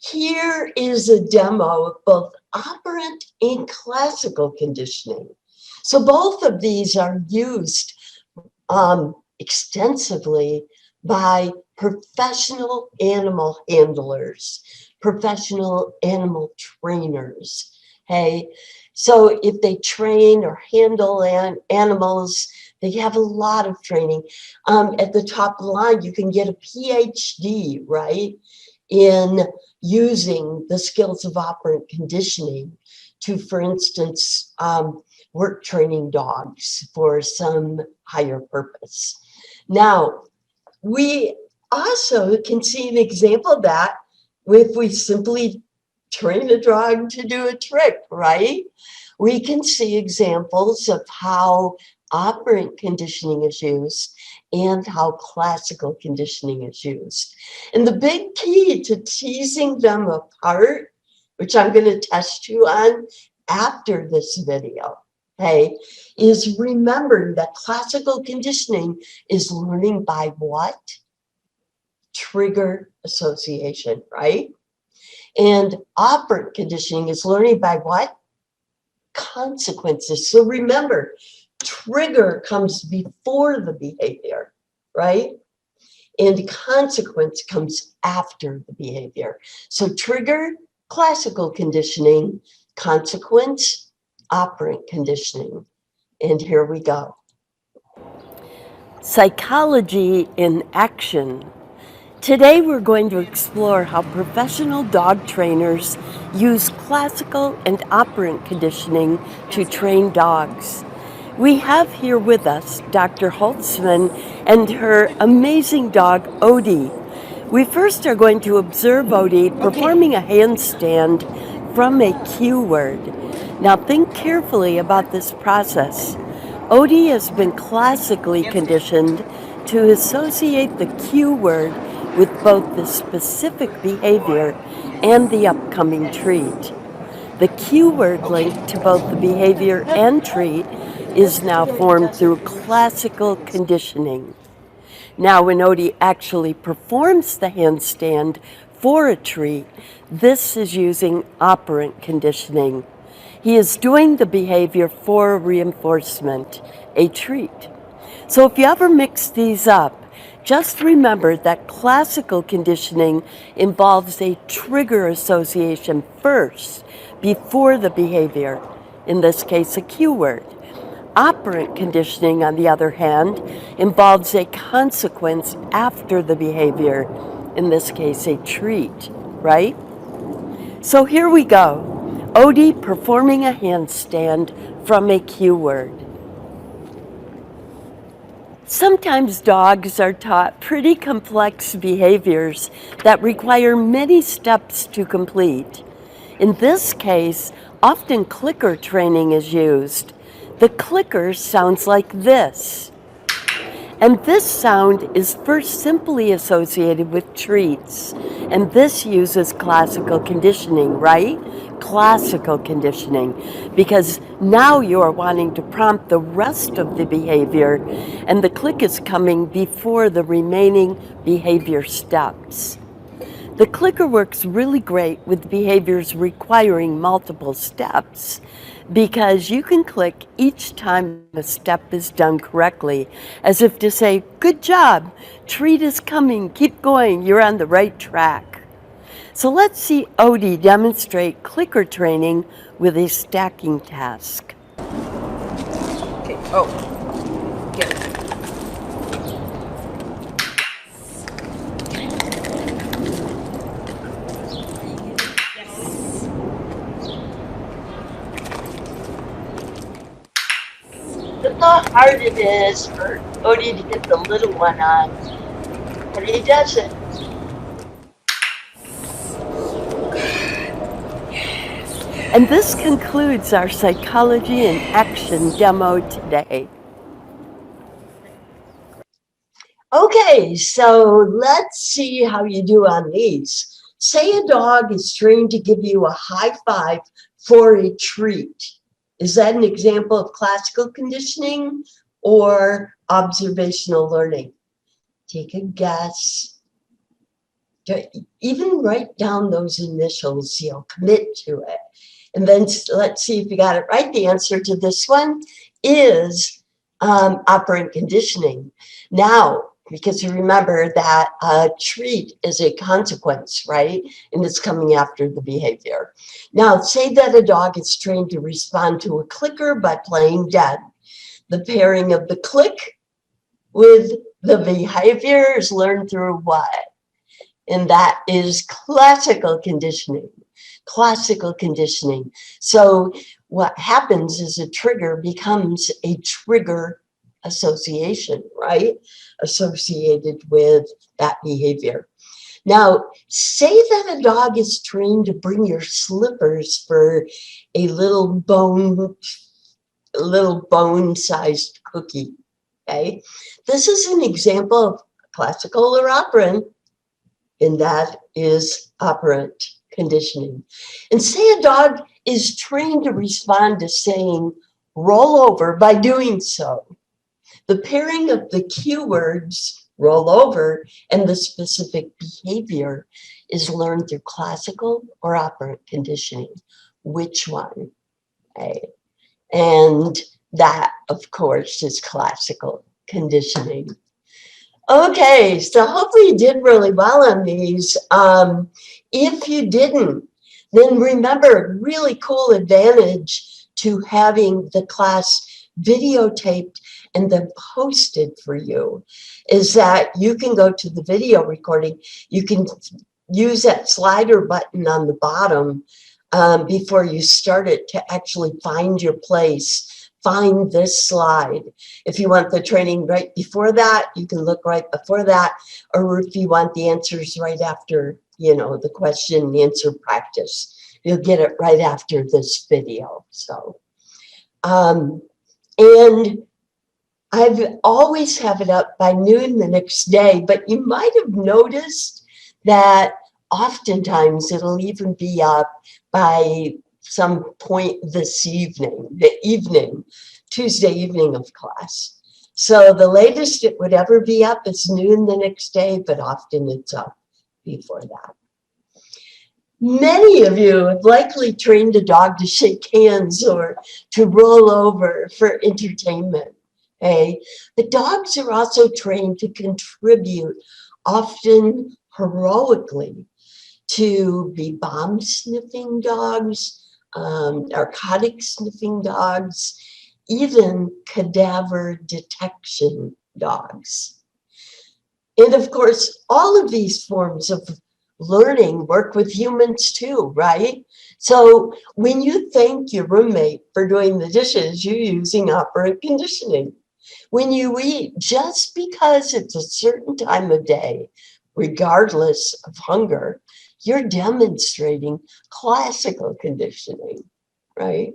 Here is a demo of both operant and classical conditioning. So both of these are used extensively by professional animal handlers, professional animal trainers. Hey, so if they train or handle animals, they have a lot of training. At the top of the line, you can get a PhD, right, in using the skills of operant conditioning to, for instance, work training dogs for some higher purpose. Now, we also can see an example of that if we simply train a dog to do a trick, right? We can see examples of how operant conditioning is used and how classical conditioning is used. And the big key to teasing them apart, which I'm going to test you on after this video, okay, is remembering that classical conditioning is learning by what? Trigger association, right? And operant conditioning is learning by what? Consequences. So remember, trigger comes before the behavior, right? And consequence comes after the behavior. So trigger, classical conditioning, consequence, operant conditioning. And here we go. Psychology in action. Today we're going to explore how professional dog trainers use classical and operant conditioning to train dogs. We have here with us Dr. Holtzman and her amazing dog Odie. We first are going to observe Odie performing a handstand from a cue word. Now think carefully about this process. Odie has been classically conditioned to associate the cue word with both the specific behavior and the upcoming treat. The cue word link to both the behavior and treat is now formed through classical conditioning. Now, when Odie actually performs the handstand for a treat, this is using operant conditioning. He is doing the behavior for reinforcement, a treat. So if you ever mix these up, just remember that classical conditioning involves a trigger association first, before the behavior, in this case a cue word. Operant conditioning, on the other hand, involves a consequence after the behavior, in this case a treat, right? So here we go. Odie performing a handstand from a cue word. Sometimes dogs are taught pretty complex behaviors that require many steps to complete. In this case, often clicker training is used. The clicker sounds like this. And this sound is first simply associated with treats. And this uses classical conditioning, right? Classical conditioning. Because now you are wanting to prompt the rest of the behavior, and the click is coming before the remaining behavior steps. The clicker works really great with behaviors requiring multiple steps, because you can click each time a step is done correctly, as if to say, good job, treat is coming, keep going, you're on the right track. So let's see Odie demonstrate clicker training with a stacking task. Okay, oh, get it. Look how hard it is for Odie to get the little one on. But he does it. And this concludes our Psychology in Action demo today. Okay, so let's see how you do on these. Say a dog is trained to give you a high five for a treat. Is that an example of classical conditioning or observational learning? Take a guess. to even write down those initials, commit to it. And then let's see if you got it right. The answer to this one is operant conditioning. Now, because you remember that a treat is a consequence, right? And it's coming after the behavior. Now, say that a dog is trained to respond to a clicker by playing dead. The pairing of the click with the behavior is learned through what? And that is classical conditioning. Classical conditioning. So what happens is a trigger becomes a trigger association, right? Associated with that behavior. Now, say that a dog is trained to bring your slippers for a little bone-sized cookie, okay? This is an example of classical or operant, and that is operant conditioning. And say a dog is trained to respond to saying roll over by doing so. The pairing of the cue words roll over and the specific behavior is learned through classical or operant conditioning. Which one? Okay. And that, of course, is classical conditioning. Okay, so hopefully you did really well on these. If you didn't, then remember a really cool advantage to having the class videotaped and then posted for you is that you can go to the video recording. You can use that slider button on the bottom before you start it to actually find your place. Find this slide. If you want the training right before that, you can look right before that. Or if you want the answers right after, the question and answer practice, you'll get it right after this video. So, and I've always have it up by noon the next day, but you might have noticed that oftentimes it'll even be up by some point this evening, Tuesday evening of class. So the latest it would ever be up is noon the next day, but often it's up before that. Many of you have likely trained a dog to shake hands or to roll over for entertainment. Okay? But dogs are also trained to contribute, often heroically, to be bomb sniffing dogs, narcotic sniffing dogs, even cadaver detection dogs. And of course, all of these forms of learning work with humans too, right? So when you thank your roommate for doing the dishes, you're using operant conditioning. When you eat, just because it's a certain time of day, regardless of hunger, you're demonstrating classical conditioning, right?